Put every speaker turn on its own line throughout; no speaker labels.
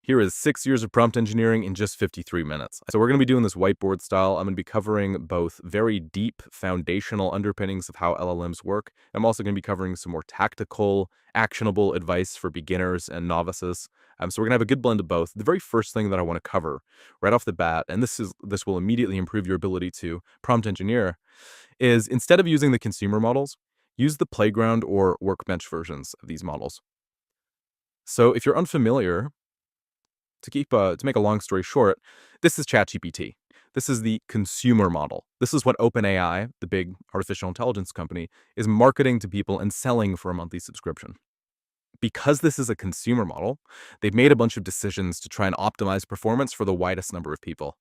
Here is 6 years of prompt engineering in just 53 minutes. So we're going to be doing this whiteboard style. I'm going to be covering both very deep foundational underpinnings of how LLMs work. I'm also going to be covering some more tactical, actionable advice for beginners and novices. So we're going to have a good blend of both. The very first thing that I want to cover right off the bat, and this will immediately improve your ability to prompt engineer, is instead of using the consumer models, use the playground or workbench versions of these models. So if you're unfamiliar, to make a long story short, this is ChatGPT. This is the consumer model. This is what OpenAI, the big artificial intelligence company, is marketing to people and selling for a monthly subscription. Because this is a consumer model, they've made a bunch of decisions to try and optimize performance for the widest number of people.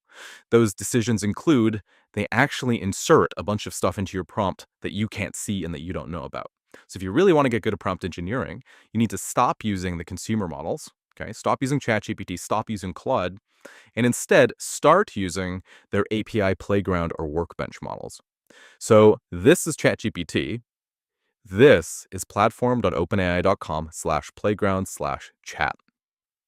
Those decisions include they actually insert a bunch of stuff into your prompt that you can't see and that you don't know about. So if you really want to get good at prompt engineering, you need to stop using the consumer models. Okay, stop using ChatGPT, stop using Claude, and instead start using their API playground or workbench models. So this is ChatGPT. This is platform.openai.com/playground/chat.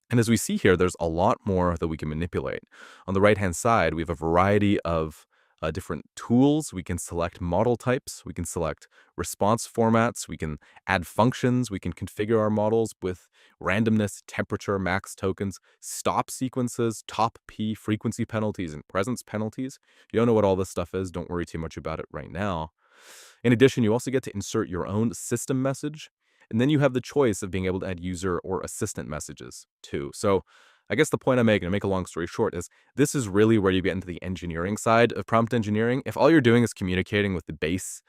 And as we see here, there's a lot more that we can manipulate. On the right-hand side, we have a variety of different tools. We can select model types. We can select response formats. We can add functions. We can configure our models with randomness, temperature, max tokens, stop sequences, top P, frequency penalties, and presence penalties. If you don't know what all this stuff is, don't worry too much about it right now. In addition, you also get to insert your own system message, and then you have the choice of being able to add user or assistant messages too. So I guess the point I'm making, to make a long story short, is this is really where you get into the engineering side of prompt engineering. If all you're doing is communicating with the base,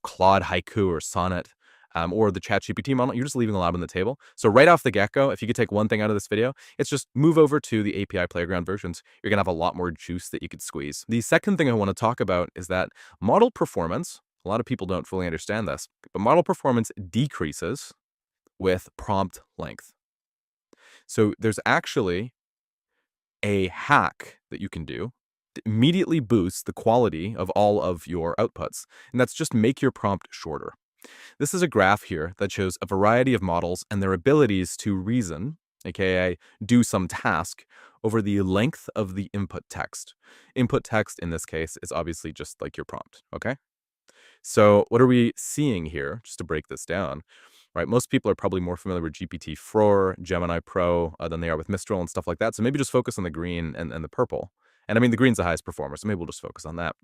Claude, Haiku, or Sonnet, or the ChatGPT model, you're just leaving a lot on the table. So right off the get-go, if you could take one thing out of this video, it's just move over to the API Playground versions. You're going to have a lot more juice that you could squeeze. The second thing I want to talk about is that model performance, a lot of people don't fully understand this, but model performance decreases with prompt length. So there's actually a hack that you can do to immediately boost the quality of all of your outputs, and that's just make your prompt shorter. This is a graph here that shows a variety of models and their abilities to reason, aka do some task, over the length of the input text. Input text in this case is obviously just like your prompt, okay? So what are we seeing here, just to break this down? Right, most people are probably more familiar with GPT-4, Gemini Pro than they are with Mistral and stuff like that. So maybe just focus on the green and the purple. And I mean, the green's the highest performer, so maybe we'll just focus on that.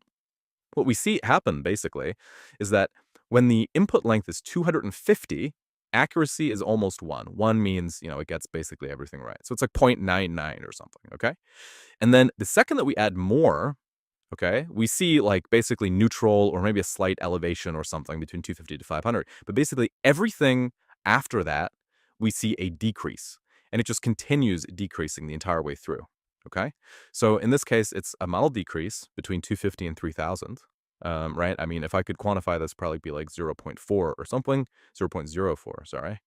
What we see happen, basically, is that when the input length is 250, accuracy is almost 1. 1 means, it gets basically everything right. So it's like 0.99 or something, okay? And then the second that we add more, okay, we see like basically neutral or maybe a slight elevation or something between 250 to 500. But basically everything after that, we see a decrease. And it just continues decreasing the entire way through, okay? So in this case, it's a model decrease between 250 and 3000, right? I mean, if I could quantify this, probably be like 0.4 or something, 0.04, sorry,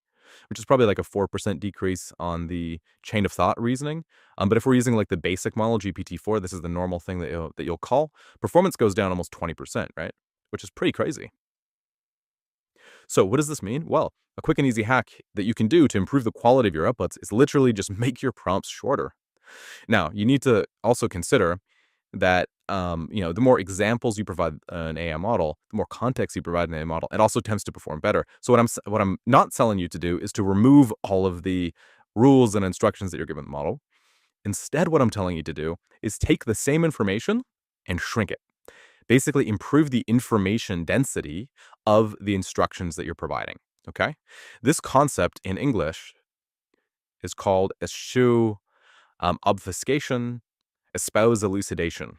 which is probably like a 4% decrease on the chain of thought reasoning. But if we're using like the basic model, GPT-4, this is the normal thing that you'll call, performance goes down almost 20%, right? Which is pretty crazy. So what does this mean? Well, a quick and easy hack that you can do to improve the quality of your outputs is literally just make your prompts shorter. Now, you need to also consider that the more examples you provide an AI model, the more context you provide an AI model, it also tends to perform better. So what I'm not telling you to do is to remove all of the rules and instructions that you're given the model. Instead, what I'm telling you to do is take the same information and shrink it. Basically, improve the information density of the instructions that you're providing. Okay, this concept in English is called eschew obfuscation, espouse elucidation.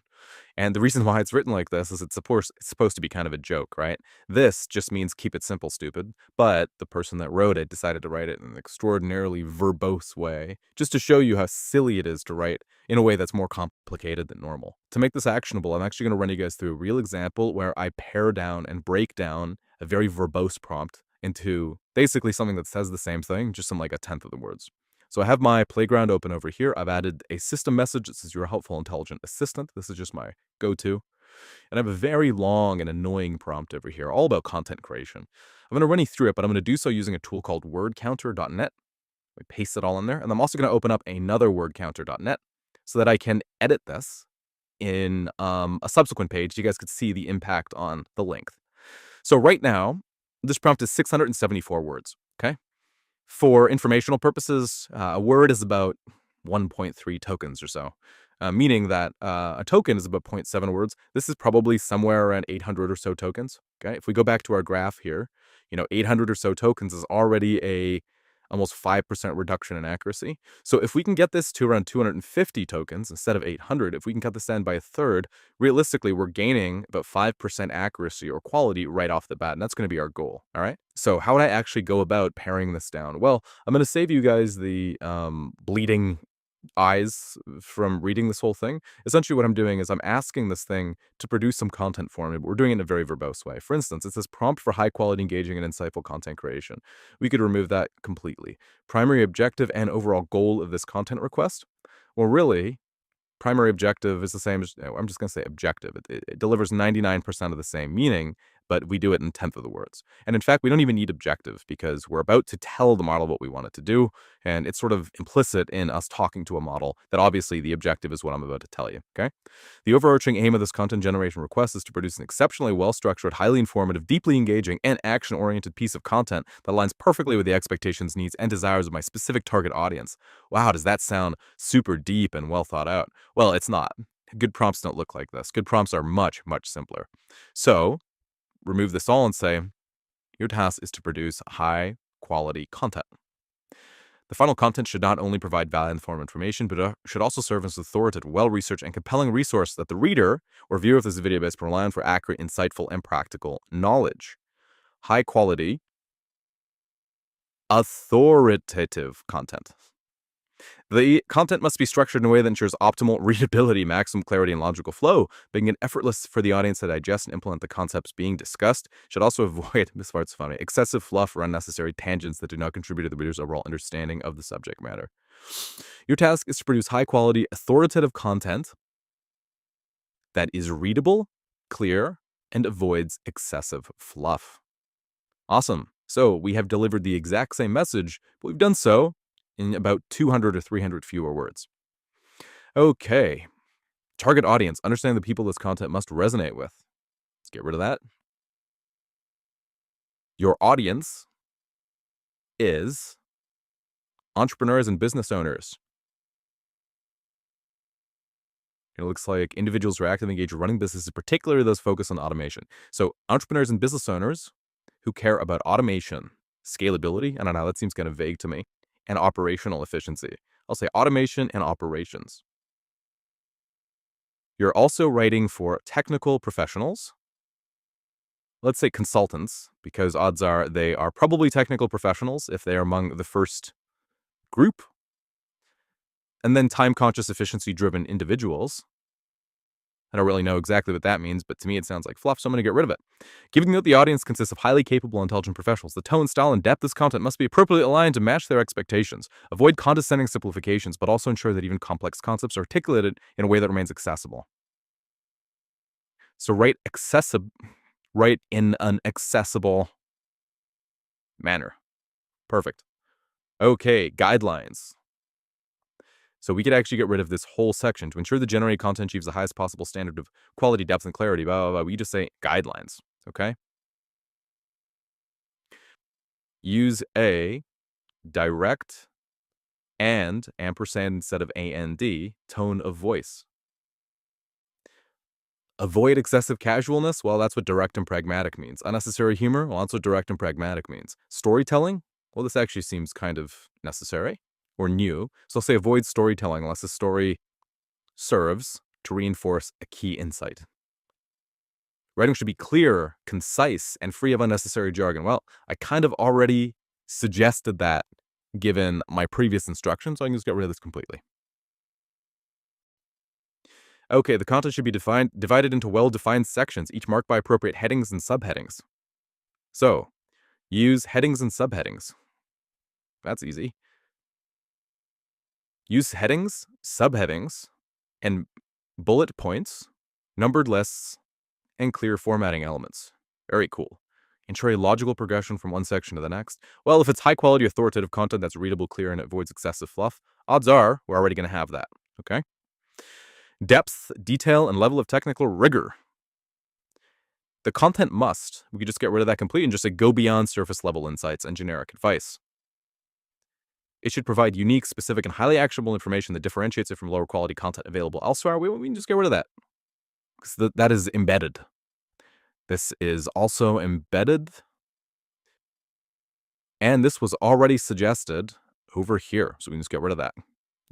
And the reason why it's written like this is it's supposed to be kind of a joke, right? This just means keep it simple, stupid. But the person that wrote it decided to write it in an extraordinarily verbose way, just to show you how silly it is to write in a way that's more complicated than normal. To make this actionable, I'm actually going to run you guys through a real example where I pare down and break down a very verbose prompt into basically something that says the same thing, just in like a tenth of the words. So I have my playground open over here. I've added a system message. This is your helpful, intelligent assistant. This is just my go-to. And I have a very long and annoying prompt over here, all about content creation. I'm going to run you through it, but I'm going to do so using a tool called wordcounter.net. We paste it all in there. And I'm also going to open up another wordcounter.net so that I can edit this in a subsequent page. You guys could see the impact on the length. So right now, this prompt is 674 words. Okay. For informational purposes, a word is about 1.3 tokens or so, meaning that a token is about 0.7 words. This is probably somewhere around 800 or so tokens. Okay, if we go back to our graph here, 800 or so tokens is already a almost 5% reduction in accuracy. So if we can get this to around 250 tokens instead of 800, if we can cut this down by a third, realistically, we're gaining about 5% accuracy or quality right off the bat, and that's going to be our goal, all right? So how would I actually go about paring this down? Well, I'm going to save you guys the bleeding eyes from reading this whole thing. Essentially what I'm doing is I'm asking this thing to produce some content for me, but we're doing it in a very verbose way. For instance, it says prompt for high quality, engaging, and insightful content creation. We could remove that completely. Primary objective and overall goal of this content request. Well, really, primary objective is the same as, I'm just going to say objective. It delivers 99% of the same meaning, but we do it in 1/10 of the words. And in fact, we don't even need objective because we're about to tell the model what we want it to do. And it's sort of implicit in us talking to a model that obviously the objective is what I'm about to tell you. Okay. The overarching aim of this content generation request is to produce an exceptionally well-structured, highly informative, deeply engaging, and action-oriented piece of content that aligns perfectly with the expectations, needs, and desires of my specific target audience. Wow, does that sound super deep and well thought out? Well, it's not. Good prompts don't look like this. Good prompts are much, much simpler. So remove this all and say, your task is to produce high quality content. The final content should not only provide value-informed information, but should also serve as an authoritative, well-researched, and compelling resource that the reader or viewer of this video base can rely on for accurate, insightful, and practical knowledge. High quality, authoritative content. The content must be structured in a way that ensures optimal readability, maximum clarity, and logical flow, making it effortless for the audience to digest and implement the concepts being discussed. Should also avoid, this part's funny, excessive fluff or unnecessary tangents that do not contribute to the reader's overall understanding of the subject matter. Your task is to produce high-quality, authoritative content that is readable, clear, and avoids excessive fluff. Awesome. So we have delivered the exact same message, but we've done so in about 200 or 300 fewer words. Okay. Target audience. Understand the people this content must resonate with. Let's get rid of that. Your audience is entrepreneurs and business owners. It looks like individuals who are actively engaged in running businesses, particularly those focused on automation. So entrepreneurs and business owners who care about automation, scalability, I don't know, that seems kind of vague to me, and operational efficiency. I'll say automation and operations. You're also writing for technical professionals. Let's say consultants, because odds are they are probably technical professionals if they are among the first group. And then time-conscious, efficiency-driven individuals. I don't really know exactly what that means, but to me it sounds like fluff, so I'm going to get rid of it. Given that the audience consists of highly capable, intelligent professionals, the tone, style, and depth of this content must be appropriately aligned to match their expectations. Avoid condescending simplifications, but also ensure that even complex concepts are articulated in a way that remains accessible. So write in an accessible manner. Perfect. Okay, guidelines. So we could actually get rid of this whole section. To ensure the generated content achieves the highest possible standard of quality, depth, and clarity, blah, blah, blah. We just say guidelines, okay? Use a direct and ampersand instead of and tone of voice. Avoid excessive casualness. Well, that's what direct and pragmatic means. Unnecessary humor. Well, that's what direct and pragmatic means. Storytelling. Well, this actually seems kind of necessary or new. So I'll say avoid storytelling unless the story serves to reinforce a key insight. Writing should be clear, concise, and free of unnecessary jargon. Well, I kind of already suggested that given my previous instructions, so I can just get rid of this completely. Okay, the content should be divided into well-defined sections, each marked by appropriate headings and subheadings. So, use headings and subheadings. That's easy. Use headings, subheadings, and bullet points, numbered lists, and clear formatting elements. Very cool. ensure a logical progression from one section to the next. Well, if it's high quality authoritative content that's readable, clear, and avoids excessive fluff, odds are we're already going to have that, okay? Depth, detail, and level of technical rigor. The content must, we could just get rid of that completely and just say go beyond surface level insights and generic advice. It should provide unique, specific, and highly actionable information that differentiates it from lower quality content available elsewhere. We can just get rid of that, because that is embedded. This is also embedded, and this was already suggested over here, so we can just get rid of that.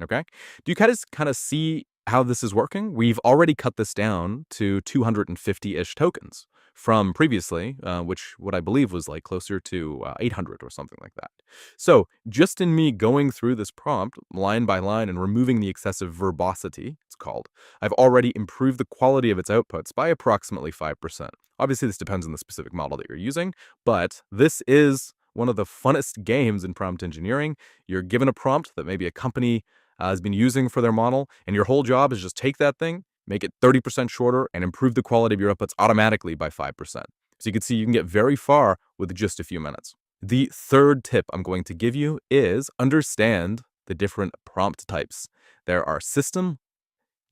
Okay? Do you kind of see how this is working? We've already cut this down to 250-ish tokens from previously, which what I believe was like closer to 800 or something like that. So just in me going through this prompt line by line and removing the excessive verbosity, it's called, I've already improved the quality of its outputs by approximately 5%. Obviously, this depends on the specific model that you're using, but this is one of the funnest games in prompt engineering. You're given a prompt that maybe a company has been using for their model, and your whole job is just take that thing, make it 30% shorter, and improve the quality of your outputs automatically by 5%. So you can see you can get very far with just a few minutes. The third tip I'm going to give you is understand the different prompt types. There are system,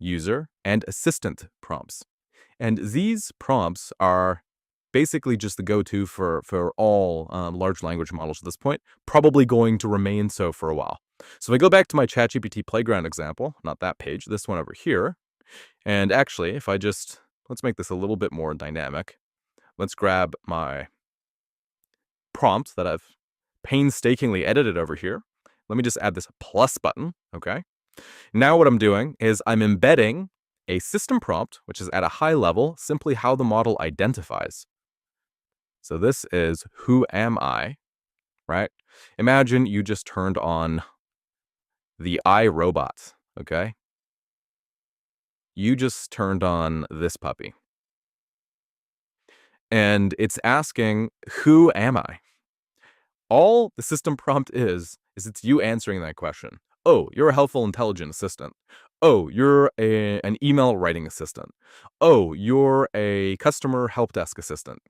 user, and assistant prompts. And these prompts are basically just the go-to for all large language models at this point, probably going to remain so for a while. So if I go back to my ChatGPT Playground example, not that page, this one over here, and actually, if I just, let's make this a little bit more dynamic. Let's grab my prompt that I've painstakingly edited over here. Let me just add this plus button, okay? Now what I'm doing is I'm embedding a system prompt, which is at a high level, simply how the model identifies. So this is who am I, right? Imagine you just turned on the iRobot, okay? You just turned on this puppy. And it's asking, who am I? All the system prompt is it's you answering that question. Oh, you're a helpful, intelligent assistant. Oh, you're an email writing assistant. Oh, you're a customer help desk assistant.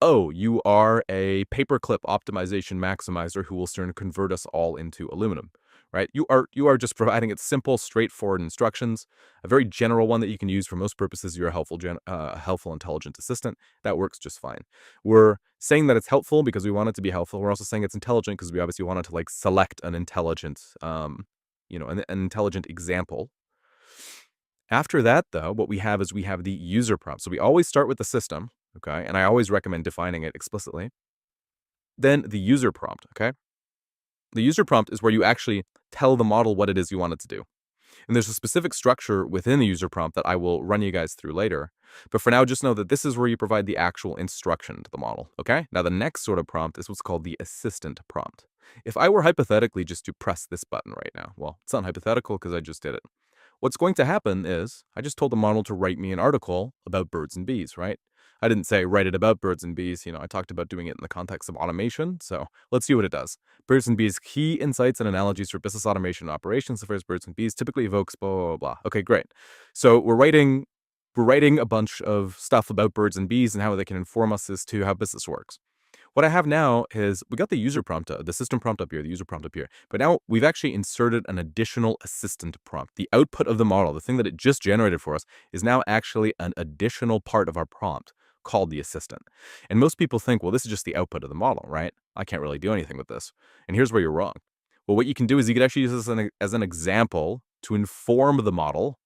Oh, you are a paperclip optimization maximizer who will soon convert us all into aluminum, right? You are just providing it simple, straightforward instructions, a very general one that you can use for most purposes. You're a helpful, intelligent assistant. That works just fine. We're saying that it's helpful because we want it to be helpful. We're also saying it's intelligent because we obviously want it to like select an intelligent, an intelligent example. After that, though, what we have is we have the user prompt. So we always start with the system, okay? And I always recommend defining it explicitly. Then the user prompt, okay? The user prompt is where you actually tell the model what it is you want it to do. And there's a specific structure within the user prompt that I will run you guys through later. But for now, just know that this is where you provide the actual instruction to the model, okay? Now, the next sort of prompt is what's called the assistant prompt. If I were hypothetically just to press this button right now, well, it's not hypothetical because I just did it. What's going to happen is I just told the model to write me an article about birds and bees, right? I didn't say write it about birds and bees. I talked about doing it in the context of automation. So let's see what it does. Birds and bees, key insights and analogies for business automation and operations. The phrase birds and bees typically evokes blah, blah, blah. Okay, great. So we're writing a bunch of stuff about birds and bees and how they can inform us as to how business works. What I have now is we got the user prompt, the system prompt up here, the user prompt up here. But now we've actually inserted an additional assistant prompt. The output of the model, the thing that it just generated for us, is now actually an additional part of our prompt called the assistant. And most people think, well, this is just the output of the model, right? I can't really do anything with this. And here's where you're wrong. Well, what you can do is you could actually use this as an example to inform the model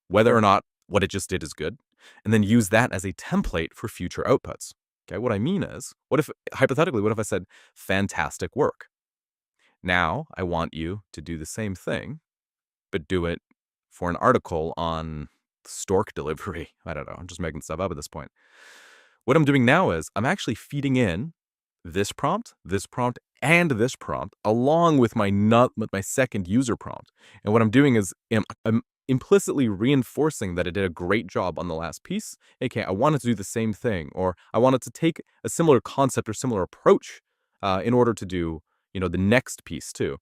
whether or not what it just did is good, and then use that as a template for future outputs. Okay, what I mean is, hypothetically, what if I said, fantastic work? Now I want you to do the same thing, but do it for an article on stork delivery. I don't know. I'm just making stuff up at this point. What I'm doing now is I'm actually feeding in this prompt, and this prompt, along with my second user prompt. And what I'm doing is I'm implicitly reinforcing that it did a great job on the last piece. Okay, I wanted to do the same thing, or I wanted to take a similar concept or similar approach in order to do, the next piece too.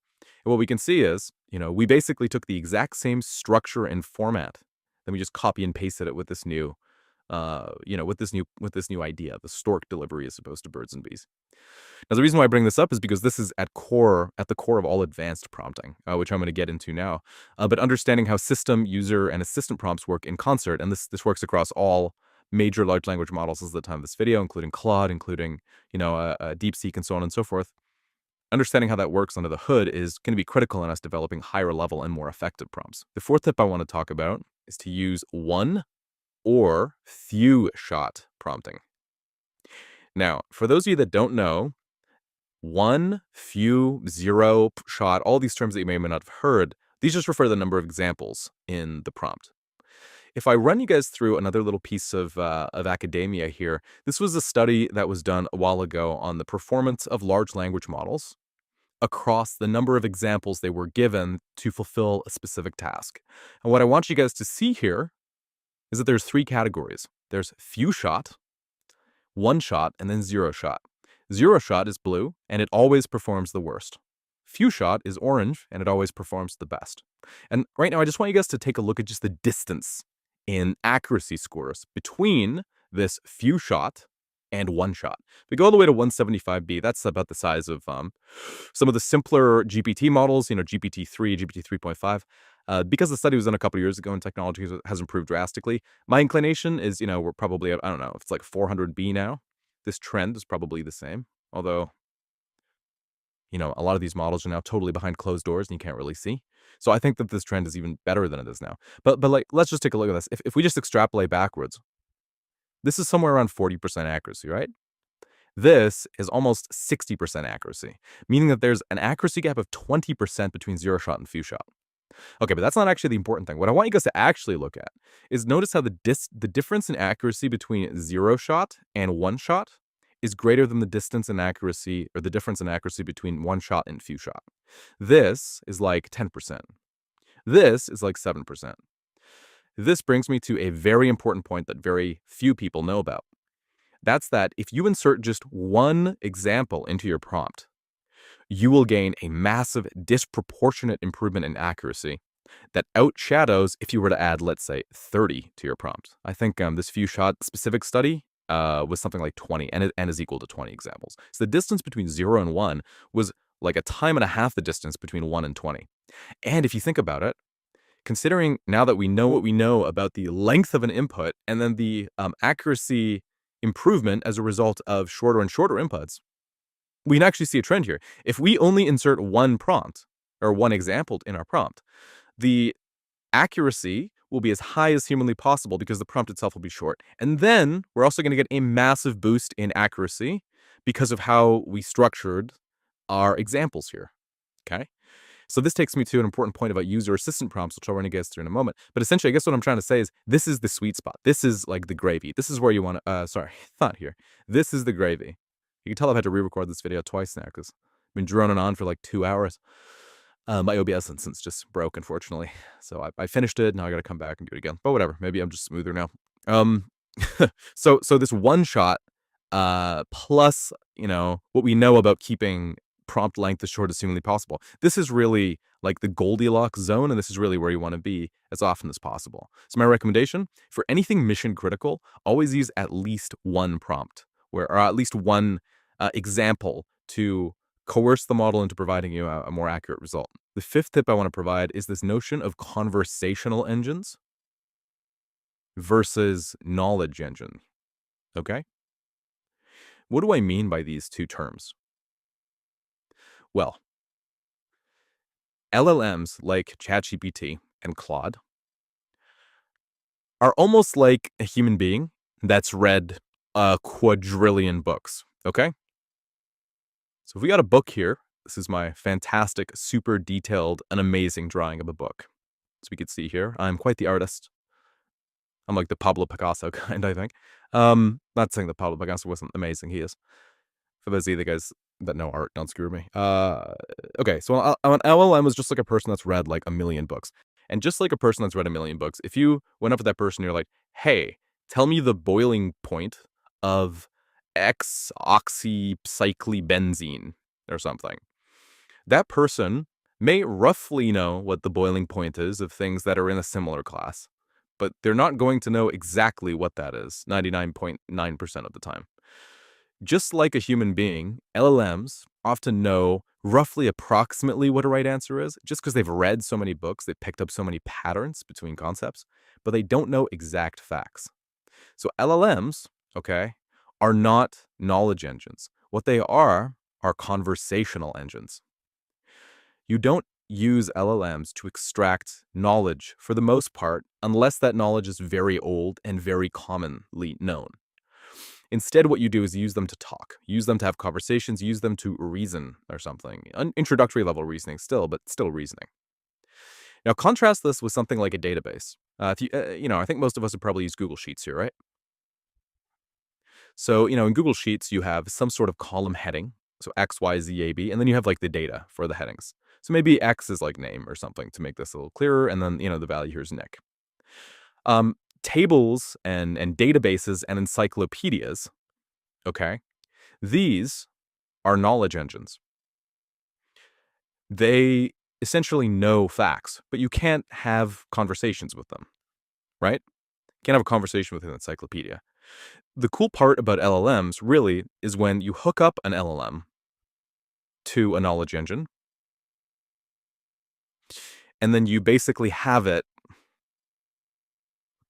And what we can see is, we basically took the exact same structure and format, then we just copy and pasted it with this new with this new idea, the stork delivery as opposed to birds and bees. Now, the reason why I bring this up is because this is at the core of all advanced prompting, which I'm going to get into now. But understanding how system, user, and assistant prompts work in concert, and this works across all major large language models as of the time of this video, including Claude, including DeepSeek, and so on and so forth. Understanding how that works under the hood is going to be critical in us developing higher level and more effective prompts. The fourth tip I want to talk about is to use one or few shot prompting. Now, for those of you that don't know, one, few, zero, shot, all these terms that you may or may not have heard, these just refer to the number of examples in the prompt. If I run you guys through another little piece of academia here, this was a study that was done a while ago on the performance of large language models across the number of examples they were given to fulfill a specific task. And what I want you guys to see here is that there's three categories. There's few shot, one shot, and then zero shot. Zero shot is blue, and it always performs the worst. Few shot is orange, and it always performs the best. And right now, I just want you guys to take a look at just the distance in accuracy scores between this few shot and one shot. If we go all the way to 175B, that's about the size of some of the simpler GPT models, GPT-3, GPT 3.5. Because the study was done a couple of years ago and technology has improved drastically, my inclination is, we're probably, I don't know, if it's like 400B now. This trend is probably the same, although, a lot of these models are now totally behind closed doors and you can't really see. So I think that this trend is even better than it is now. But like, let's just take a look at this. If we just extrapolate backwards, this is somewhere around 40% accuracy, right? This is almost 60% accuracy, meaning that there's an accuracy gap of 20% between zero shot and few shot. Okay, but that's not actually the important thing. What I want you guys to actually look at is notice how the difference in accuracy between zero shot and one shot is greater than the distance in accuracy, or the difference in accuracy between one shot and few shot. This is like 10%. This is like 7%. This brings me to a very important point that very few people know about. That's that if you insert just one example into your prompt, you will gain a massive disproportionate improvement in accuracy that outshadows if you were to add, let's say, 30 to your prompt. I think this few shot specific study was something like 20 and is equal to 20 examples. So the distance between 0 and 1 was like a time and a half the distance between 1 and 20. And if you think about it, considering now that we know what we know about the length of an input and then the accuracy improvement as a result of shorter and shorter inputs, we can actually see a trend here. If we only insert one prompt or one example in our prompt, the accuracy will be as high as humanly possible because the prompt itself will be short. And then we're also going to get a massive boost in accuracy because of how we structured our examples here. Okay? So this takes me to an important point about user assistant prompts, which I'll run you guys through in a moment. But essentially, I guess what I'm trying to say is this is the sweet spot. This is like the gravy. This is where you want to, not here. This is the gravy. You can tell I've had to re-record this video twice now because I've been droning on for like 2 hours. My OBS instance just broke, unfortunately. So I finished it. Now I got to come back and do it again. But whatever. Maybe I'm just smoother now. So this one shot, plus, what we know about keeping prompt length as short as humanly possible. This is really like the Goldilocks zone, and this is really where you want to be as often as possible. So my recommendation for anything mission critical, always use at least one prompt, or at least one example to coerce the model into providing you a more accurate result. The fifth tip I want to provide is this notion of conversational engines versus knowledge engine. Okay? What do I mean by these two terms? Well, LLMs like ChatGPT and Claude are almost like a human being that's read a quadrillion books, okay? So if we got a book here, this is my fantastic, super detailed, and amazing drawing of a book. As we can see here, I'm quite the artist. I'm like the Pablo Picasso kind, I think. Not saying that Pablo Picasso wasn't amazing, he is. For those of you guys that know art, don't screw me. Okay, so an LLM is just like a person that's read like a million books. And just like a person that's read a million books, if you went up to that person, you're like, hey, tell me the boiling point of X-oxycyclibenzene or something. That person may roughly know what the boiling point is of things that are in a similar class, but they're not going to know exactly what that is 99.9% of the time. Just like a human being, LLMs often know roughly approximately what a right answer is, just because they've read so many books, they've picked up so many patterns between concepts, but they don't know exact facts. So LLMs, okay, are not knowledge engines. What they are conversational engines. You don't use LLMs to extract knowledge for the most part, unless that knowledge is very old and very commonly known. Instead, what you do is use them to talk, use them to have conversations, use them to reason or something. Introductory level reasoning still, but still reasoning. Now, contrast this with something like a database. I think most of us would probably use Google Sheets here, right? So, in Google Sheets, you have some sort of column heading. So X, Y, Z, A, B, and then you have like the data for the headings. So maybe X is like name or something to make this a little clearer. And then, the value here is Nick. Tables and databases and encyclopedias, okay, these are knowledge engines. They essentially know facts, but you can't have conversations with them, right? You can't have a conversation with an encyclopedia. The cool part about LLMs really is when you hook up an LLM to a knowledge engine, and then you basically have it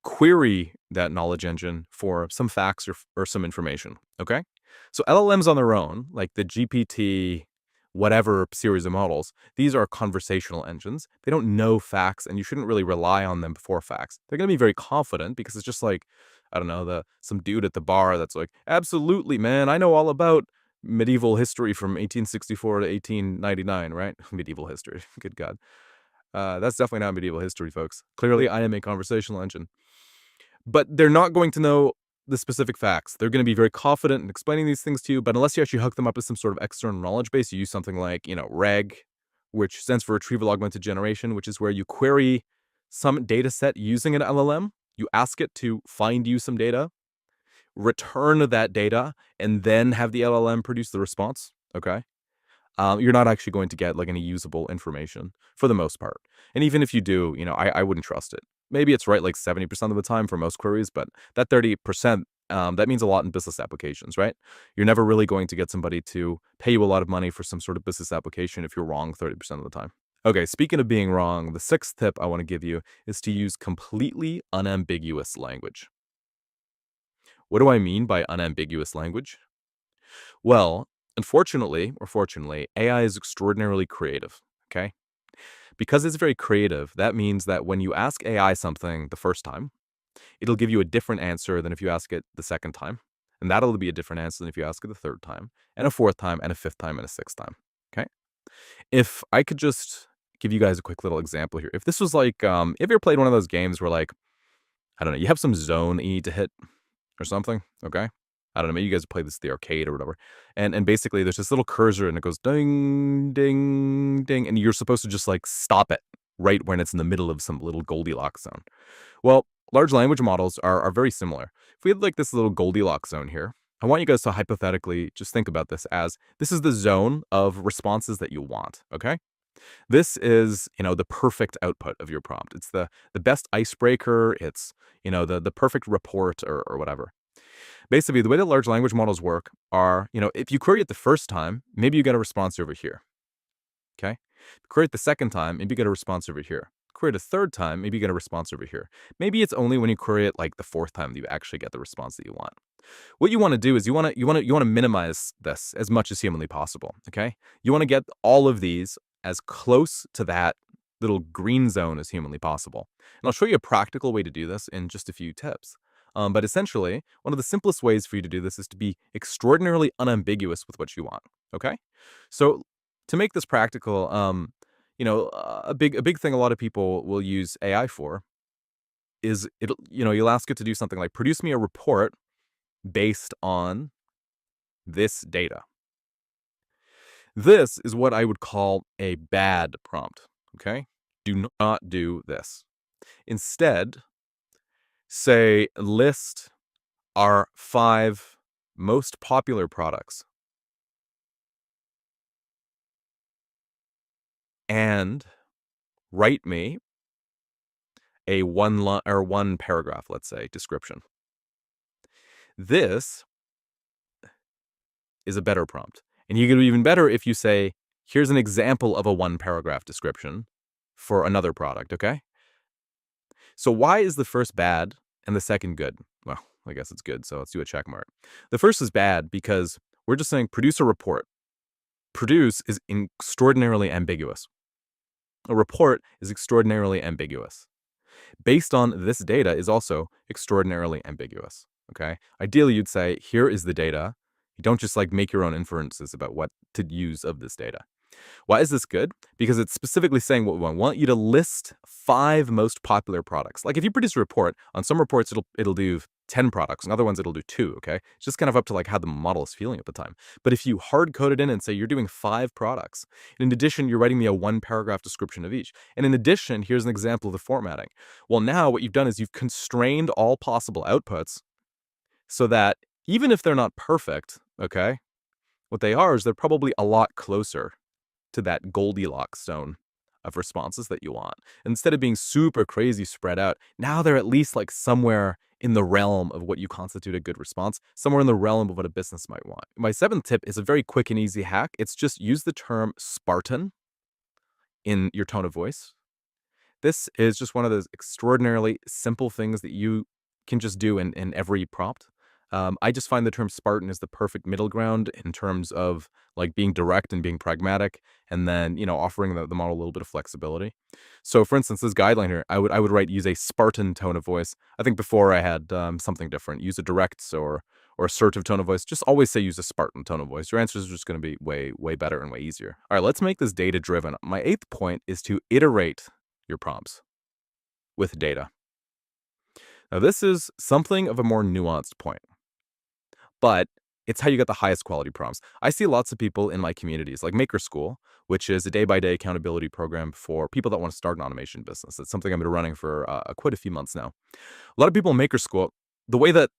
query that knowledge engine for some facts or some information, okay? So LLMs on their own, like the GPT, whatever series of models, these are conversational engines. They don't know facts, and you shouldn't really rely on them for facts. They're going to be very confident because it's just like, I don't know, some dude at the bar that's like, absolutely, man, I know all about medieval history from 1864 to 1899, right? Medieval history, good God. That's definitely not medieval history, folks. Clearly, I am a conversational engine. But they're not going to know the specific facts. They're going to be very confident in explaining these things to you, but unless you actually hook them up with some sort of external knowledge base, you use something like, RAG, which stands for Retrieval Augmented Generation, which is where you query some data set using an LLM. You ask it to find you some data, return that data, and then have the LLM produce the response. Okay. You're not actually going to get like any usable information for the most part. And even if you do, I wouldn't trust it. Maybe it's right like 70% of the time for most queries, but that 30%, that means a lot in business applications, right? You're never really going to get somebody to pay you a lot of money for some sort of business application if you're wrong 30% of the time. Okay, speaking of being wrong, the sixth tip I want to give you is to use completely unambiguous language. What do I mean by unambiguous language? Well, unfortunately, or fortunately, AI is extraordinarily creative, okay? Because it's very creative, that means that when you ask AI something the first time, it'll give you a different answer than if you ask it the second time. And that'll be a different answer than if you ask it the third time, and a fourth time, and a fifth time, and a sixth time, okay? If I could just give you guys a quick little example here. If this was like, have you ever played one of those games where like, I don't know, you have some zone that you need to hit or something, okay? I don't know, maybe you guys play this at the arcade or whatever. And basically there's this little cursor and it goes ding, ding, ding, and you're supposed to just like stop it right when it's in the middle of some little Goldilocks zone. Well, large language models are very similar. If we had like this little Goldilocks zone here, I want you guys to hypothetically just think about this as this is the zone of responses that you want, okay? This is, the perfect output of your prompt. It's the best icebreaker. It's, the perfect report or whatever. Basically, the way that large language models work are, if you query it the first time, maybe you get a response over here. Okay? If you query it the second time, maybe you get a response over here. Query it a third time, maybe you get a response over here. Maybe it's only when you query it like the fourth time that you actually get the response that you want. What you want to do is you want to minimize this as much as humanly possible. Okay? You want to get all of these as close to that little green zone as humanly possible. And I'll show you a practical way to do this in just a few tips. But essentially, one of the simplest ways for you to do this is to be extraordinarily unambiguous with what you want. Okay, so to make this practical, a big thing a lot of people will use AI for is you'll ask it to do something like produce me a report based on this data. This is what I would call a bad prompt. Okay, do not do this. Instead, say list our 5 most popular products and write me a one paragraph, let's say, description. This is a better prompt. And you can do even better if you say, here's an example of a one paragraph description for another product, okay? So why is the first bad and the second good? Well, I guess it's good, so let's do a check mark. The first is bad because we're just saying produce a report. Produce is extraordinarily ambiguous. A report is extraordinarily ambiguous. Based on this data is also extraordinarily ambiguous, okay? Ideally, you'd say, here is the data. You don't just like make your own inferences about what to use of this data. Why is this good? Because it's specifically saying what we want. We want you to list 5 most popular products. Like if you produce a report, on some reports it'll do 10 products, on other ones it'll do 2, okay? It's just kind of up to like how the model is feeling at the time. But if you hard code it in and say you're doing 5 products, and in addition you're writing me a 1 paragraph description of each. And in addition, here's an example of the formatting. Well, now what you've done is you've constrained all possible outputs so that even if they're not perfect, okay? What they are is they're probably a lot closer to that Goldilocks zone of responses that you want. Instead of being super crazy spread out, now they're at least like somewhere in the realm of what you constitute a good response, somewhere in the realm of what a business might want. My 7th tip is a very quick and easy hack. It's just use the term Spartan in your tone of voice. This is just one of those extraordinarily simple things that you can just do in every prompt. I just find the term Spartan is the perfect middle ground in terms of like being direct and being pragmatic, and then offering the model a little bit of flexibility. So, for instance, this guideline here, I would write use a Spartan tone of voice. I think before I had something different, use a direct or assertive tone of voice. Just always say use a Spartan tone of voice. Your answers are just going to be way better and way easier. All right, let's make this data driven. My 8th point is to iterate your prompts with data. Now, this is something of a more nuanced point, but it's how you get the highest quality prompts. I see lots of people in my communities, like Maker School, which is a day-by-day accountability program for people that want to start an automation business. It's something I've been running for quite a few months now. A lot of people in Maker School, the way that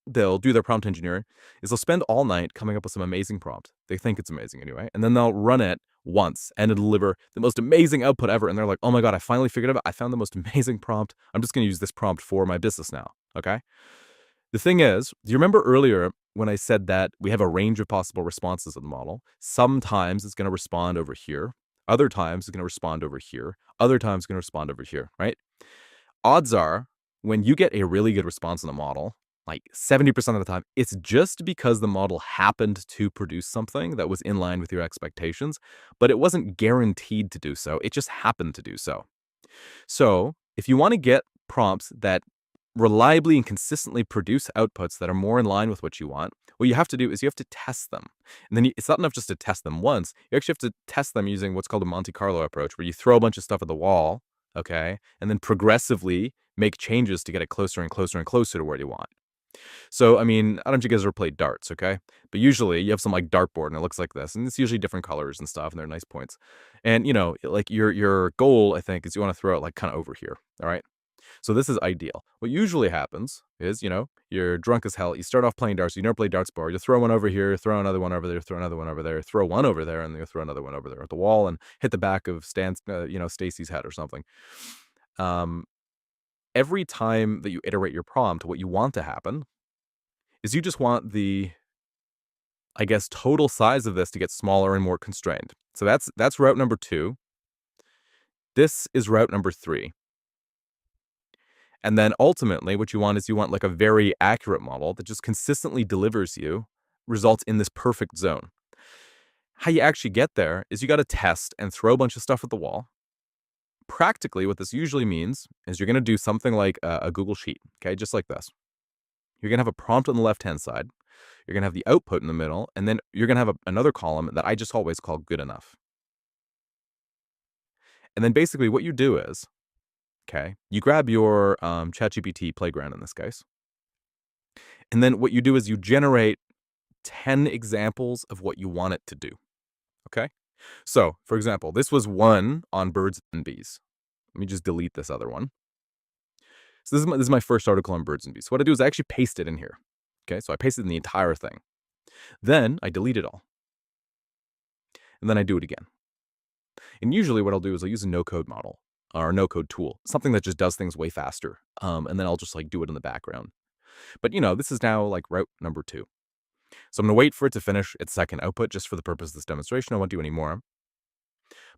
they'll do their prompt engineering is they'll spend all night coming up with some amazing prompt. They think it's amazing anyway. And then they'll run it once and it'll deliver the most amazing output ever. And they're like, oh my God, I finally figured it out. I found the most amazing prompt. I'm just going to use this prompt for my business now. Okay. The thing is, do you remember earlier when I said that we have a range of possible responses of the model? Sometimes it's going to respond over here. Other times it's going to respond over here. Other times it's going to respond over here, right? Odds are when you get a really good response in the model, like 70% of the time, it's just because the model happened to produce something that was in line with your expectations, but it wasn't guaranteed to do so. It just happened to do so. So if you want to get prompts that reliably and consistently produce outputs that are more in line with what you want, what you have to do is you have to test them. And then it's not enough just to test them once. You actually have to test them using what's called a Monte Carlo approach, where you throw a bunch of stuff at the wall, okay, and then progressively make changes to get it closer and closer and closer to where you want. So, I mean, I don't know if you guys ever played darts, okay? But usually you have some like dartboard and it looks like this, and it's usually different colors and stuff, and they're nice points. And like your goal, I think, is you want to throw it like kind of over here, all right? So this is ideal. What usually happens is, you're drunk as hell. You start off playing darts. You never play darts before. You throw one over here, throw another one over there, throw another one over there, throw one over there, and then you throw another one over there at the wall and hit the back of Stacy's head or something. Every time that you iterate your prompt, what you want to happen is you just want the, I guess, total size of this to get smaller and more constrained. So that's route number 2. This is route number 3. And then ultimately what you want is you want like a very accurate model that just consistently delivers you results in this perfect zone. How you actually get there is you got to test and throw a bunch of stuff at the wall. Practically, what this usually means is you're going to do something like a Google Sheet, okay, just like this. You're going to have a prompt on the left-hand side. You're going to have the output in the middle, and then you're going to have another column that I just always call good enough. And then basically what you do is, okay, you grab your ChatGPT playground in this case. And then what you do is you generate 10 examples of what you want it to do. Okay? So, for example, this was one on birds and bees. Let me just delete this other one. So this is my first article on birds and bees. So what I do is I actually paste it in here. Okay? So I pasted in the entire thing. Then I delete it all. And then I do it again. And usually what I'll do is I'll use a no-code model. or a no-code tool, something that just does things way faster. And then I'll just like do it in the background. But this is now like route number 2. So I'm going to wait for it to finish its second output just for the purpose of this demonstration. I won't do any more.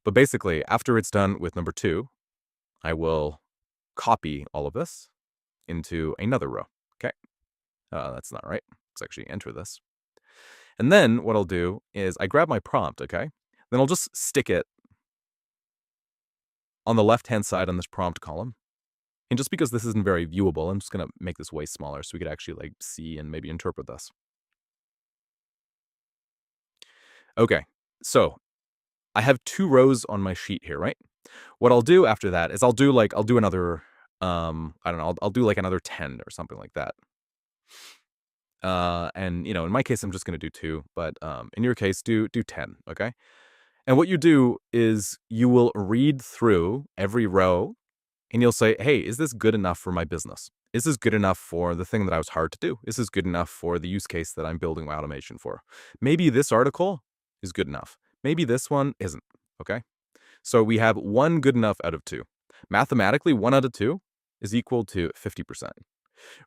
But basically, after it's done with number 2, I will copy all of this into another row. Okay. That's not right. Let's actually enter this. And then what I'll do is I grab my prompt, okay? Then I'll just stick it on the left-hand side on this prompt column. And just because this isn't very viewable, I'm just going to make this way smaller so we could actually like see and maybe interpret this. Okay, so I have 2 rows on my sheet here, right? What I'll do after that is I'll do another, I don't know, I'll do like another 10 or something like that. And in my case, I'm just going to do 2, but in your case, do 10, okay? And what you do is you will read through every row and you'll say, hey, is this good enough for my business? Is this good enough for the thing that I was hired to do? Is this good enough for the use case that I'm building my automation for? Maybe this article is good enough. Maybe this one isn't, okay? So we have 1 good enough out of 2. Mathematically, 1 out of 2 is equal to 50%.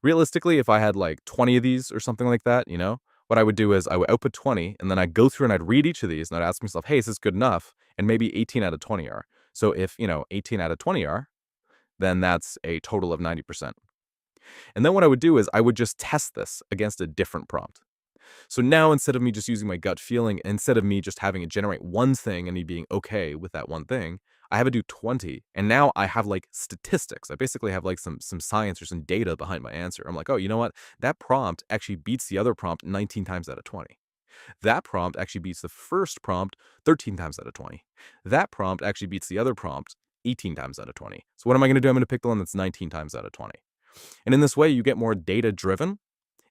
Realistically, if I had like 20 of these or something like that, what I would do is I would output 20 and then I'd go through and I'd read each of these and I'd ask myself, hey, is this good enough? And maybe 18 out of 20 are. So if, 18 out of 20 are, then that's a total of 90%. And then what I would do is I would just test this against a different prompt. So now instead of me just using my gut feeling, instead of me just having it generate one thing and me being okay with that one thing, I have it do 20. And now I have like statistics. I basically have like some science or some data behind my answer. I'm like, oh, you know what? That prompt actually beats the other prompt 19 times out of 20. That prompt actually beats the first prompt 13 times out of 20. That prompt actually beats the other prompt 18 times out of 20. So what am I going to do? I'm going to pick the one that's 19 times out of 20. And in this way, you get more data driven.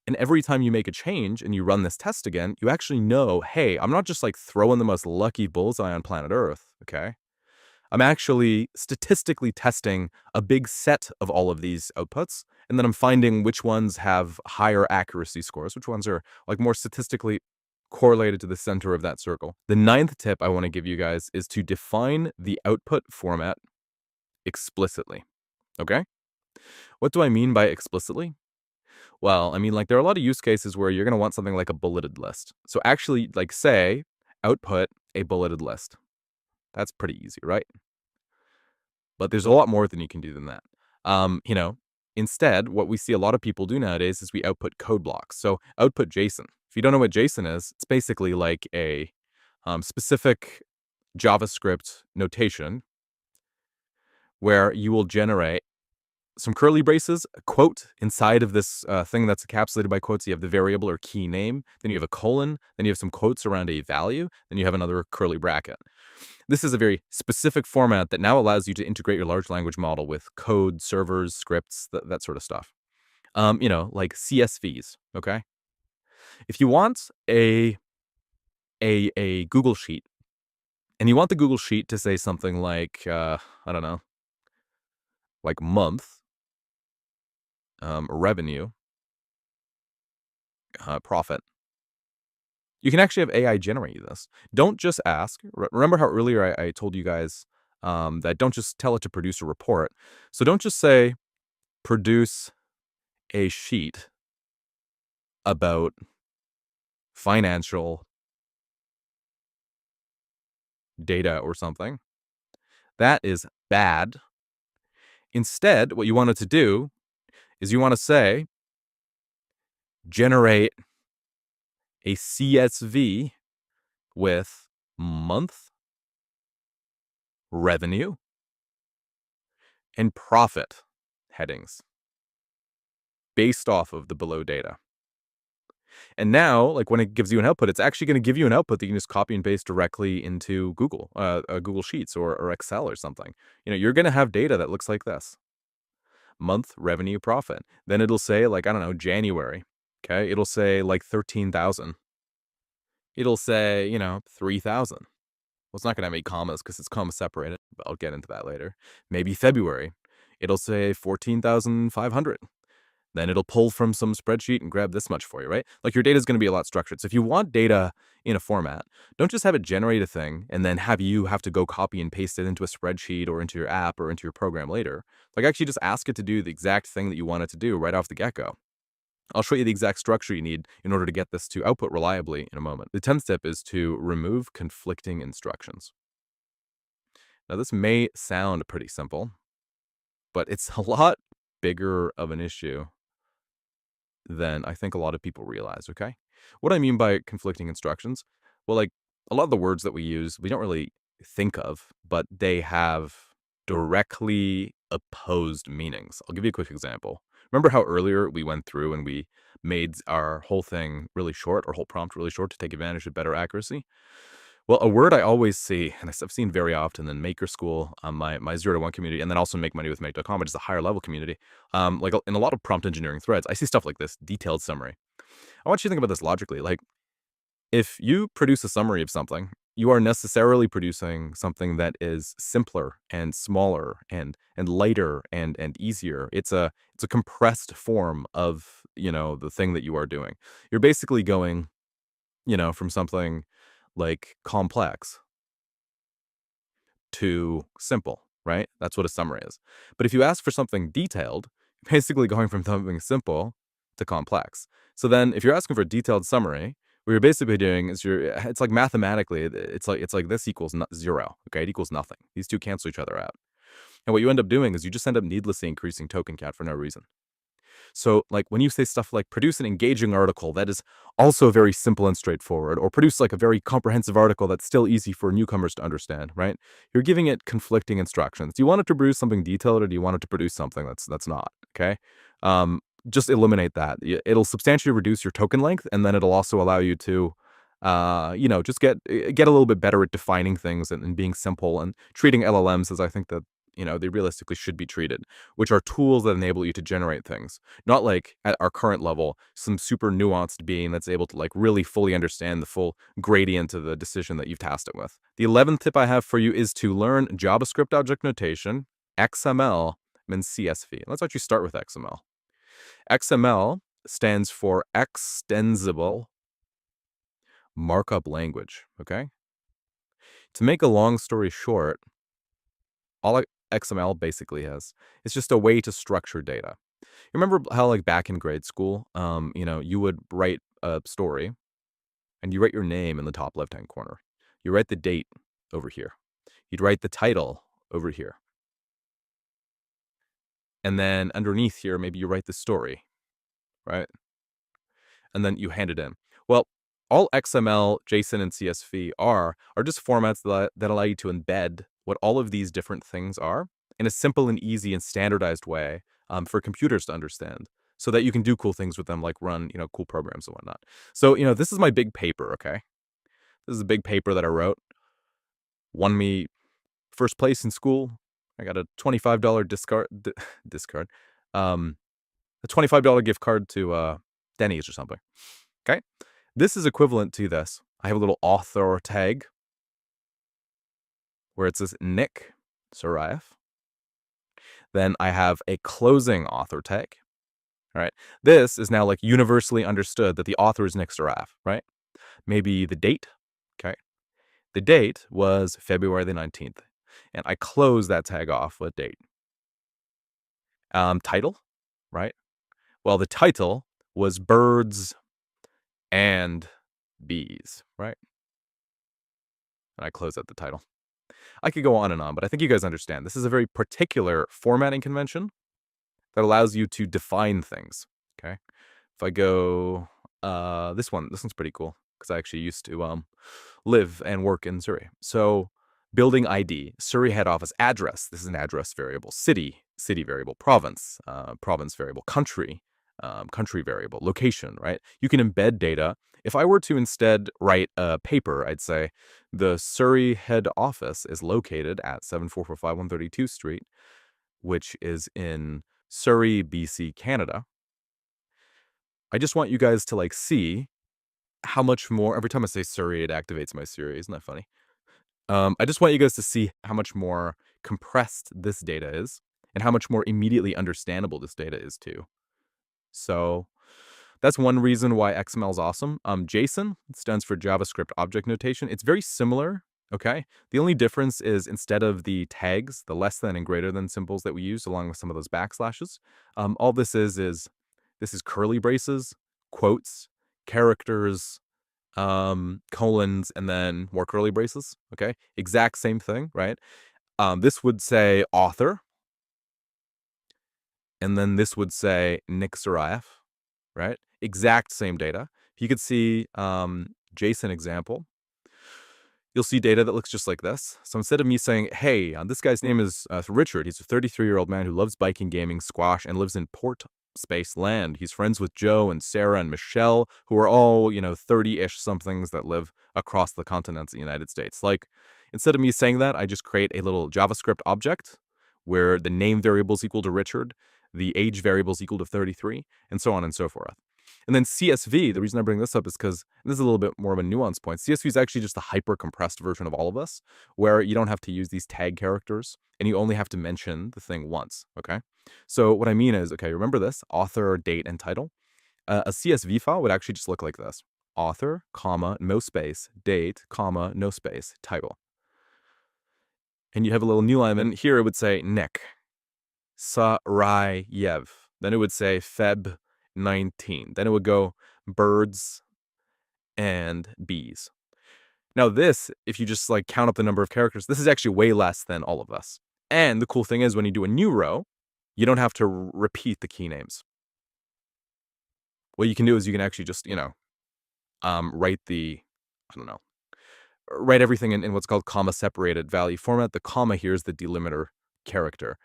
And every time you make a change and you run this test again, you actually know, hey, I'm not just like throwing the most lucky bullseye on planet Earth, okay? I'm actually statistically testing a big set of all of these outputs, and then I'm finding which ones have higher accuracy scores, which ones are like more statistically correlated to the center of that circle. The 9th tip I want to give you guys is to define the output format explicitly, okay? What do I mean by explicitly? Well, I mean, like, there are a lot of use cases where you're going to want something like a bulleted list. So actually, like, say, output a bulleted list. That's pretty easy, right? But there's a lot more than you can do than that. Instead, what we see a lot of people do nowadays is we output code blocks. So output JSON. If you don't know what JSON is, it's basically like a specific JavaScript notation where you will generate some curly braces, a quote inside of this thing that's encapsulated by quotes. You have the variable or key name, then you have a colon, then you have some quotes around a value, then you have another curly bracket. This is a very specific format that now allows you to integrate your large language model with code, servers, scripts, that sort of stuff. Like CSVs, okay? If you want a Google Sheet, and you want the Google Sheet to say something like, I don't know, like month, revenue, profit. You can actually have AI generate you this. Don't just ask. Remember how earlier I told you guys that don't just tell it to produce a report. So don't just say, produce a sheet about financial data or something. That is bad. Instead, what you want it to do is you want to say, generate a CSV with month, revenue, and profit headings based off of the below data. And now, like when it gives you an output, it's actually going to give you an output that you can just copy and paste directly into Google, Google Sheets or Excel or something. You're going to have data that looks like this. Month, revenue, profit. Then it'll say like, I don't know, January. Okay. It'll say like 13,000. It'll say, 3,000. Well, it's not going to have any commas because it's comma separated, but I'll get into that later. Maybe February. It'll say 14,500. Then it'll pull from some spreadsheet and grab this much for you, right? Like your data is going to be a lot structured. So if you want data in a format, don't just have it generate a thing and then have to go copy and paste it into a spreadsheet or into your app or into your program later. Like actually just ask it to do the exact thing that you want it to do right off the get-go. I'll show you the exact structure you need in order to get this to output reliably in a moment. The 10th step is to remove conflicting instructions. Now, this may sound pretty simple, but it's a lot bigger of an issue than I think a lot of people realize, okay? What I mean by conflicting instructions, well, like a lot of the words that we use, we don't really think of, but they have directly opposed meanings. I'll give you a quick example. Remember how earlier we went through and we made our whole thing really short, our whole prompt really short to take advantage of better accuracy? Well, a word I always see, and I've seen very often in Maker School, my 0 to 1 community, and then also Make Money with Make.com, which is a higher level community. Like in a lot of prompt engineering threads, I see stuff like this detailed summary. I want you to think about this logically. Like, if you produce a summary of something, you are necessarily producing something that is simpler and smaller and lighter and easier. It's a compressed form of the thing that you are doing. You're basically going from something like complex to simple, right? That's what a summary is. But if you ask for something detailed, you're basically going from something simple to complex. So then if you're asking for a detailed summary, what you're basically doing is it's like mathematically, it's like this equals 0, okay? It equals nothing. These two cancel each other out. And what you end up doing is you just end up needlessly increasing token count for no reason. So, like, when you say stuff like produce an engaging article that is also very simple and straightforward, or produce like a very comprehensive article that's still easy for newcomers to understand, right? You're giving it conflicting instructions. Do you want it to produce something detailed, or do you want it to produce something that's not? Okay, just eliminate that. It'll substantially reduce your token length, and then it'll also allow you to, just get a little bit better at defining things and being simple and treating LLMs as I think that they realistically should be treated, which are tools that enable you to generate things. Not like at our current level, some super nuanced being that's able to like really fully understand the full gradient of the decision that you've tasked it with. The 11th tip I have for you is to learn JavaScript object notation, XML, and CSV. Let's actually start with XML. XML stands for extensible markup language, okay? To make a long story short, all XML basically is just a way to structure data. You remember how like back in grade school, you would write a story and you write your name in the top left-hand corner. You write the date over here. You'd write the title over here. And then underneath here, maybe you write the story, right? And then you hand it in. Well, all XML, JSON, and CSV are just formats that allow you to embed what all of these different things are in a simple and easy and standardized way for computers to understand, so that you can do cool things with them, like run cool programs and whatnot. So this is my big paper. Okay, this is a big paper that I wrote. Won me first place in school. I got a $25 discard, a $25 gift card to Denny's or something. Okay. This is equivalent to this. I have a little author tag where it says Nick Sarayev. Then I have a closing author tag. All right. This is now like universally understood that the author is Nick Sarayev, right? Maybe the date. Okay. The date was February the 19th. And I close that tag off with date. Title, right? Well, the title was Birds and Bees, right? And I close out the title. I could go on and on, but I think you guys understand. This is a very particular formatting convention that allows you to define things. Okay. If I go, this one's pretty cool because I actually used to live and work in Surrey. So building ID, Surrey head office address. This is an address variable. City variable. Province variable. Country variable. Location, right? You can embed data. If I were to instead write a paper, I'd say the Surrey head office is located at 7445 132 Street, which is in Surrey, BC, Canada. I just want you guys to like see how much more, every time I say Surrey, it activates my Siri. Isn't that funny? I just want you guys to see how much more compressed this data is and how much more immediately understandable this data is too. So that's one reason why XML is awesome. JSON stands for JavaScript Object Notation. It's very similar, okay? The only difference is instead of the tags, the less than and greater than symbols that we use, along with some of those backslashes, all this is this is curly braces, quotes, characters, colons, and then more curly braces, okay? Exact same thing, right? This would say author, and then this would say Nick Sarayev, right? Exact same data. If you could see JSON example, you'll see data that looks just like this. So instead of me saying, hey, this guy's name is Richard. He's a 33-year-old man who loves biking, gaming, squash, and lives in Port Space Land. He's friends with Joe and Sarah and Michelle, who are all, 30-ish somethings that live across the continents of the United States. Like, instead of me saying that, I just create a little JavaScript object where the name variable is equal to Richard, the age variable is equal to 33, and so on and so forth. And then CSV, the reason I bring this up is because this is a little bit more of a nuanced point. CSV is actually just a hyper-compressed version of all of this, where you don't have to use these tag characters, and you only have to mention the thing once, okay? So what I mean is, okay, remember this, author, date, and title. A CSV file would actually just look like this. Author, comma, no space, date, comma, no space, title. And you have a little new line, and here it would say Nick Sarayev. Then it would say Feb 19. Then it would go birds and bees. Now this, if you just like count up the number of characters, this is actually way less than all of this. And the cool thing is when you do a new row, you don't have to repeat the key names. What you can do is you can actually just, write write everything in what's called comma separated value format. The comma here is the delimiter character.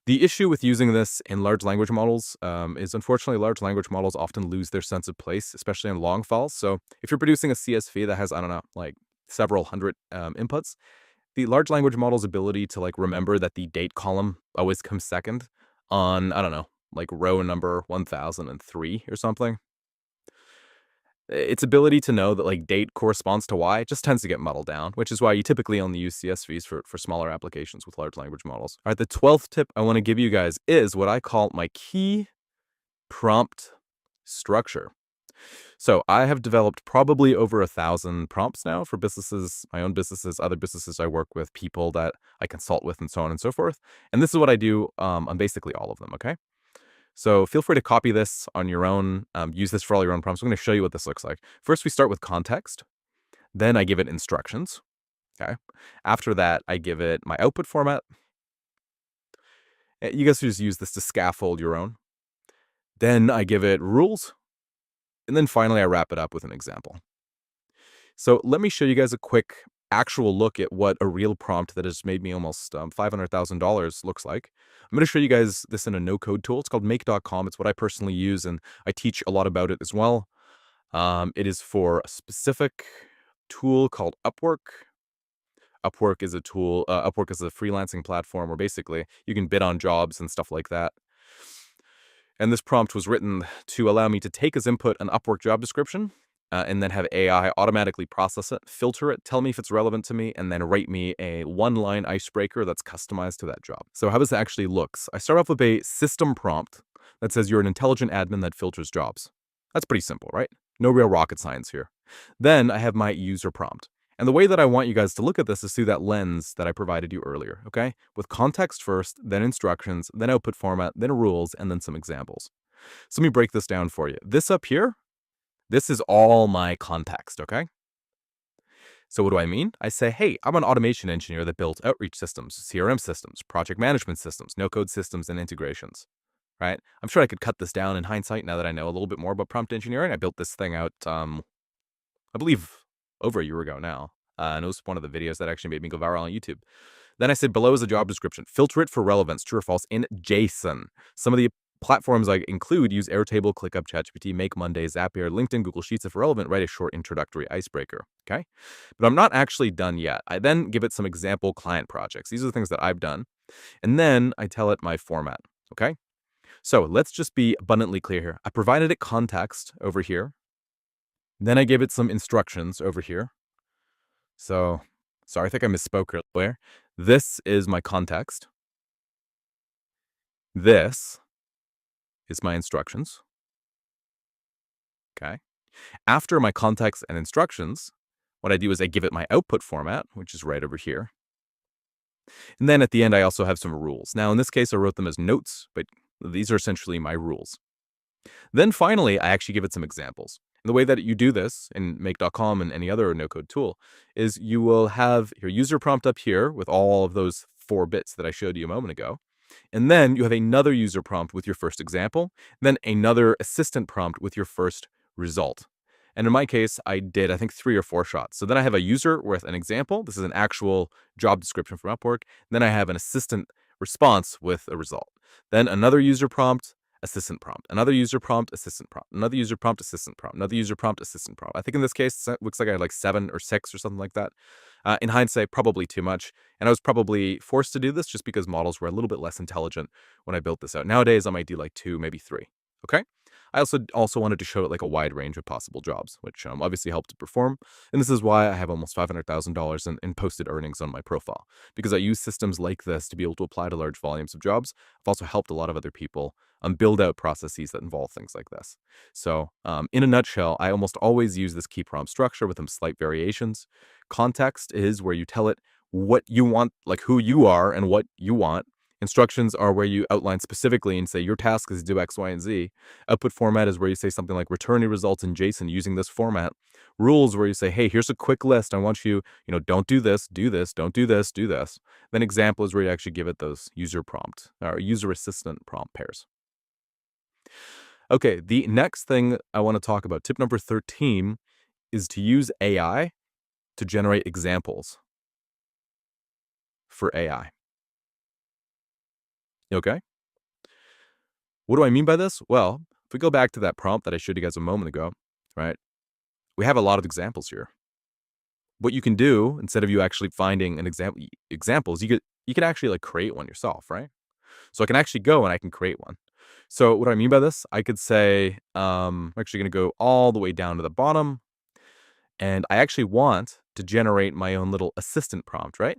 The issue with using this in large language models is unfortunately large language models often lose their sense of place, especially in long files. So if you're producing a CSV that has, I don't know, like several hundred inputs, the large language model's ability to like remember that the date column always comes second on, I don't know, like row number 1003 or something. Its ability to know that like date corresponds to Y just tends to get muddled down, which is why you typically only use CSVs for smaller applications with large language models. All right, the 12th tip I want to give you guys is what I call my key prompt structure. So I have developed probably over 1,000 prompts now for businesses, my own businesses, other businesses I work with, people that I consult with, and so on and so forth. And this is what I do on basically all of them, okay? So feel free to copy this on your own, use this for all your own prompts. I'm going to show you what this looks like. First, we start with context. Then I give it instructions. Okay. After that, I give it my output format. You guys just use this to scaffold your own. Then I give it rules. And then finally, I wrap it up with an example. So let me show you guys a quick actual look at what a real prompt that has made me almost $500,000 looks like. I'm going to show you guys this in a no-code tool. It's called make.com. It's what I personally use, and I teach a lot about it as well. It is for a specific tool called Upwork. Upwork is a tool, Upwork is a freelancing platform where basically you can bid on jobs and stuff like that. And this prompt was written to allow me to take as input an Upwork job description, and then have AI automatically process it, filter it, tell me if it's relevant to me, and then write me a one-line icebreaker that's customized to that job. So how this actually looks, I start off with a system prompt that says you're an intelligent admin that filters jobs. That's pretty simple, right? No real rocket science here. Then I have my user prompt. And the way that I want you guys to look at this is through that lens that I provided you earlier, okay? With context first, then instructions, then output format, then rules, and then some examples. So let me break this down for you. This up here, this is all my context, okay? So what do I mean? I say, hey, I'm an automation engineer that built outreach systems, CRM systems, project management systems, no-code systems, and integrations, right? I'm sure I could cut this down in hindsight now that I know a little bit more about prompt engineering. I built this thing out, I believe, over a year ago now. And it was one of the videos that actually made me go viral on YouTube. Then I said, below is a job description. Filter it for relevance, true or false, in JSON. Some of the platforms I include use Airtable, ClickUp, ChatGPT, Make Monday, Zapier, LinkedIn, Google Sheets. If relevant, write a short introductory icebreaker, okay? But I'm not actually done yet. I then give it some example client projects. These are the things that I've done. And then I tell it my format, okay? So let's just be abundantly clear here. I provided it context over here. Then I gave it some instructions over here. So, sorry, I think I misspoke earlier. This is my context. This is my instructions. Okay. After my context and instructions, what I do is I give it my output format, which is right over here. And then at the end, I also have some rules. Now, in this case, I wrote them as notes, but these are essentially my rules. Then finally, I actually give it some examples. And the way that you do this in make.com and any other no-code tool is you will have your user prompt up here with all of those 4 bits that I showed you a moment ago. And then you have another user prompt with your first example, then another assistant prompt with your first result. And in my case, I did, I think, 3 or 4 shots. So then I have a user with an example. This is an actual job description from Upwork. Then I have an assistant response with a result. Then another user prompt, assistant prompt, another user prompt, assistant prompt, another user prompt, assistant prompt, another user prompt, assistant prompt. I think in this case, it looks like I had like 7 or 6 or something like that. In hindsight, probably too much. And I was probably forced to do this just because models were a little bit less intelligent when I built this out. Nowadays, I might do like 2, maybe 3. Okay. I also wanted to show it like a wide range of possible jobs, which obviously helped to perform. And this is why I have almost $500,000 in posted earnings on my profile, because I use systems like this to be able to apply to large volumes of jobs. I've also helped a lot of other people build out processes that involve things like this. So in a nutshell, I almost always use this key prompt structure with some slight variations. Context is where you tell it what you want, like who you are and what you want. Instructions are where you outline specifically and say your task is to do X, Y, and Z. Output format is where you say something like return your results in JSON using this format. Rules where you say, hey, here's a quick list. I want you, don't do this, don't do this, do this. Then example is where you actually give it those user prompt or user assistant prompt pairs. Okay, the next thing I want to talk about, tip number 13, is to use AI to generate examples for AI. Okay? What do I mean by this? Well, if we go back to that prompt that I showed you guys a moment ago, right? We have a lot of examples here. What you can do, instead of you actually finding an examples, you could actually like create one yourself, right? So I can actually go and I can create one. So what do I mean by this? I could say, I'm actually going to go all the way down to the bottom, and I actually want to generate my own little assistant prompt, right?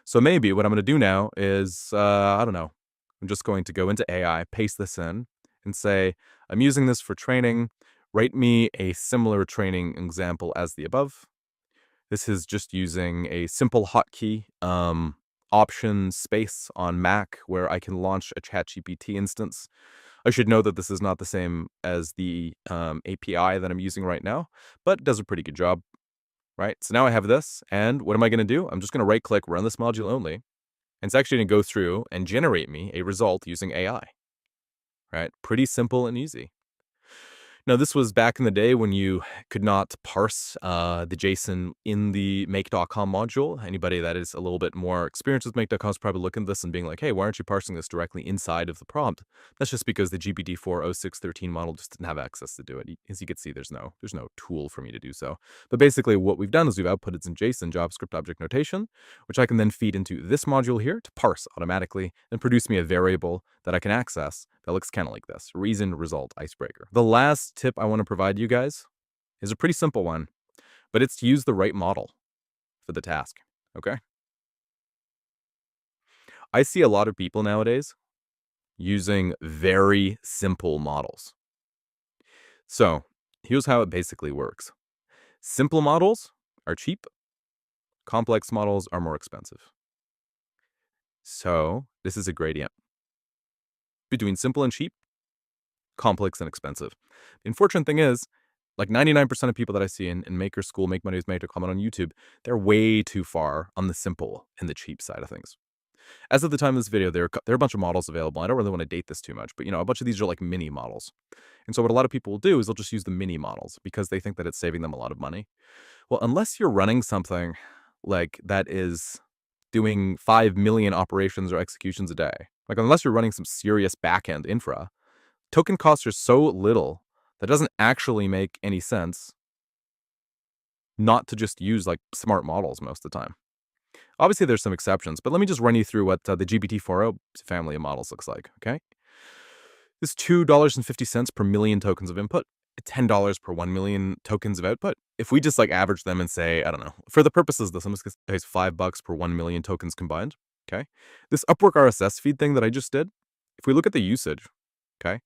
So maybe what I'm going to do now is, I don't know, I'm just going to go into AI, paste this in, and say, I'm using this for training. Write me a similar training example as the above. This is just using a simple hotkey option space on Mac where I can launch a ChatGPT instance. I should know that this is not the same as the API that I'm using right now, but it does a pretty good job, right? So now I have this, and what am I going to do? I'm just going to right-click, run this module only, and it's actually going to go through and generate me a result using AI, right? Pretty simple and easy. Now, this was back in the day when you could not parse the JSON in the make.com module. Anybody that is a little bit more experienced with make.com is probably looking at this and being like, hey, why aren't you parsing this directly inside of the prompt? That's just because the GPT-4 model just didn't have access to do it. As you can see, there's no tool for me to do so. But basically, what we've done is we've outputted some JSON, JavaScript object notation, which I can then feed into this module here to parse automatically and produce me a variable that I can access that looks kind of like this: reason, result, icebreaker. The last tip I want to provide you guys is a pretty simple one, but it's to use the right model for the task, okay? I see a lot of people nowadays using very simple models. So here's how it basically works. Simple models are cheap. Complex models are more expensive. So this is a gradient between simple and cheap, complex and expensive. The unfortunate thing is, like 99% of people that I see in Maker School, Make Money with Maker, comment on YouTube, they're way too far on the simple and the cheap side of things. As of the time of this video, there are a bunch of models available. I don't really want to date this too much, but a bunch of these are like mini models. And so what a lot of people will do is they'll just use the mini models because they think that it's saving them a lot of money. Well, unless you're running something like that is doing 5 million operations or executions a day, like unless you're running some serious backend infra, token costs are so little that doesn't actually make any sense not to just use like smart models most of the time. Obviously, there's some exceptions, but let me just run you through what the GPT-4o family of models looks like, okay? This is $2.50 per million tokens of input, $10 per 1 million tokens of output. If we just like average them and say, I don't know, for the purposes of this, I'm just going to say $5 per 1 million tokens combined, okay? This Upwork RSS feed thing that I just did, if we look at the usage, okay,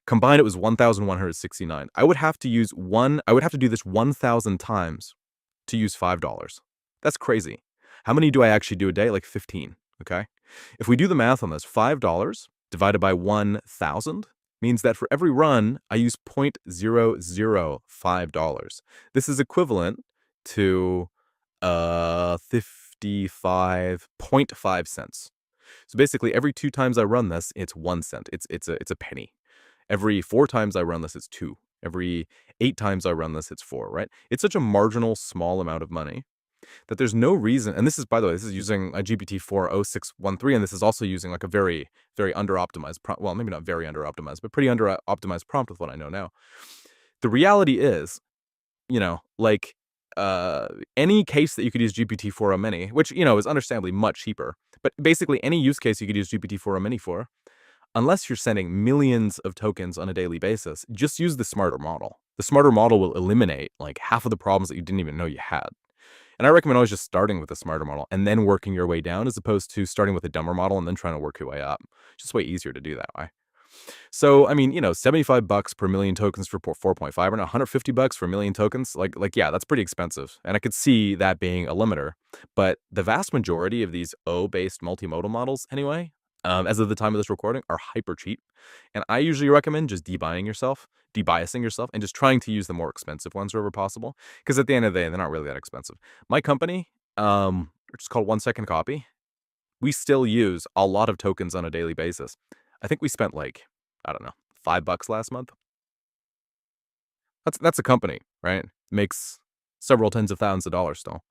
Combined, it was 1,169. I would have to do this 1,000 times to use $5. That's crazy. How many do I actually do a day? Like 15, okay? If we do the math on this, $5 divided by 1,000 means that for every run, I use $0.005. This is equivalent to 55.5 cents. So basically, every 2 times I run this, it's 1 cent. It's a penny. Every 4 times I run this, it's 2. Every 8 times I run this, it's 4, right? It's such a marginal, small amount of money that there's no reason, and this is, by the way, this is using a GPT-4 0613, and this is also using like a very, very under-optimized prompt. Well, maybe not very under-optimized, but pretty under-optimized prompt with what I know now. The reality is, like, any case that you could use GPT-4o Mini, which, is understandably much cheaper, but basically any use case you could use GPT-4o Mini for, unless you're sending millions of tokens on a daily basis, just use the smarter model. The smarter model will eliminate like half of the problems that you didn't even know you had. And I recommend always just starting with a smarter model and then working your way down, as opposed to starting with a dumber model and then trying to work your way up. It's just way easier to do that way. So, I mean, $75 per million tokens for 4.5, or $150 for a million tokens. Yeah, that's pretty expensive. And I could see that being a limiter. But the vast majority of these O-based multimodal models, anyway, as of the time of this recording, are hyper cheap. And I usually recommend just debiasing yourself, and just trying to use the more expensive ones wherever possible. Because at the end of the day, they're not really that expensive. My company, which is called 1 Second Copy, we still use a lot of tokens on a daily basis. I think we spent like, I don't know, $5 last month. That's a company, right? Makes several tens of thousands of dollars still.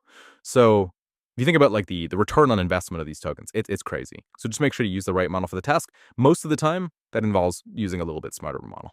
So if you think about like the return on investment of these tokens, it's crazy. So just make sure you use the right model for the task. Most of the time, that involves using a little bit smarter model.